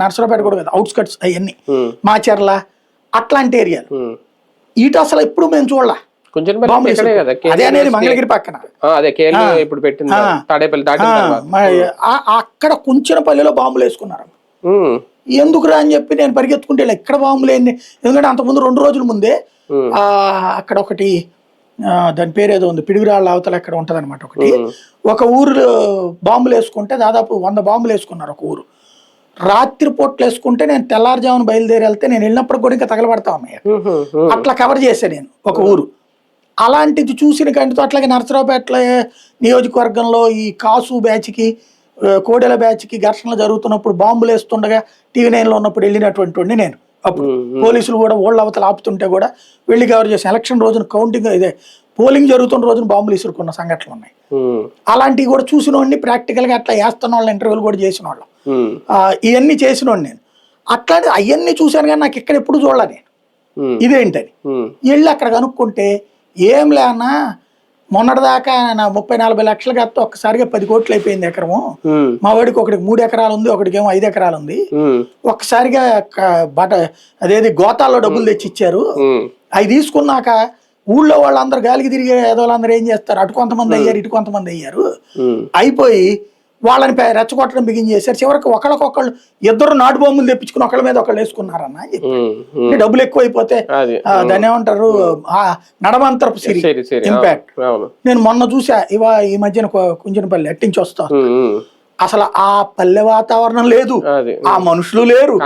నర్సరావుపేట కూడా కదా, అవుట్స్కట్స్ అవన్నీ మాచర్ల అట్లాంటి ఏరియాలు. ఇటు అసలు ఎప్పుడు మేము చూడాల. అదే అనేది మంగళగిరి పక్కన అక్కడ కుంచెనపల్లిలో బాంబులు వేసుకున్నారు. ఎందుకురా అని చెప్పి నేను పరిగెత్తుకుంటే ఎక్కడ బాంబులు ఏంది, ఎందుకంటే అంతకుముందు 2 రోజుల ముందే అక్కడ ఒకటి దాని పేరు ఏదో ఉంది, పిడుగురాళ్ళ అవతల ఎక్కడ ఉంటది అనమాట ఒకటి, ఒక ఊరు బాంబులు వేసుకుంటే దాదాపు 100 బాంబులు వేసుకున్నారు ఒక ఊరు. రాత్రి పూట్లు వేసుకుంటే నేను తెల్లారుజామున బయలుదేరి వెళ్తే నేను వెళ్ళినప్పుడు కూడా ఇంకా తగలబడతా ఉన్నాయి. అట్లా కవర్ చేశాను నేను ఒక ఊరు. అలాంటిది చూసిన కంటితో అట్లాగే నర్సరావుపేట నియోజకవర్గంలో ఈ కాసు బ్యాచ్కి కోడెల బ్యాచ్కి ఘర్షణలు జరుగుతున్నప్పుడు బాంబులు వేస్తుండగా TV9లో ఉన్నప్పుడు వెళ్ళినటువంటి నేను. అప్పుడు పోలీసులు కూడా ఓళ్ళ అవతల ఆపుతుంటే కూడా వెళ్ళి కవర్ చేసాను. ఎలక్షన్ రోజున కౌంటింగ్ ఇదే పోలింగ్ జరుగుతున్న రోజున బాంబులు ఇసురుకున్న సంఘటనలు ఉన్నాయి. అలాంటివి కూడా చూసిన వాడిని, ప్రాక్టికల్గా అట్లా వేస్తున్న వాళ్ళ ఇంటర్వ్యూలు కూడా చేసిన వాళ్ళం, ఇవన్నీ చేసిన వాడిని నేను. అట్లాంటి అవన్నీ చూశాను కానీ నాకు ఎక్కడ ఎప్పుడు చూడాల నేను ఇదేంటని. వెళ్ళి అక్కడ కనుక్కుంటే ఏం లేనా మొన్నటిదాకా నా 30-40 లక్షలు కత్తే ఒక్కసారిగా 10 కోట్లు అయిపోయింది ఎకరము. మా వాడికి ఒకటికి 3 ఎకరాలు ఉంది, ఒకటికేమో 5 ఎకరాలు ఉంది. ఒక్కసారిగా అదేది గోతాల్లో డబ్బులు తెచ్చి ఇచ్చారు. అవి తీసుకున్నాక ఊళ్ళో వాళ్ళందరూ గాలికి తిరిగే వాళ్ళందరూ ఏం చేస్తారు, అటు కొంతమంది అయ్యారు ఇటు కొంతమంది అయ్యారు, అయిపోయి వాళ్ళని రెచ్చగొట్టడం బిగిన్ చేశారు. చివరికి ఒకళ్ళకొకళ్ళు 2 నాటు బొమ్మలు తెప్పించుకుని ఒకళ్ళ మీద ఒకళ్ళు వేసుకున్నారన్న అని చెప్పి. డబ్బులు ఎక్కువైపోతే దాన్ని ఏమంటారు, నడమంతరపు సిరి ఇంపాక్ట్. నేను మొన్న చూసా ఈ మధ్యన కుంచెనపల్లి అట్టించి వస్తా, అసలు ఆ పల్లె వాతావరణం లేదు, ఆ మనుషులు లేరు.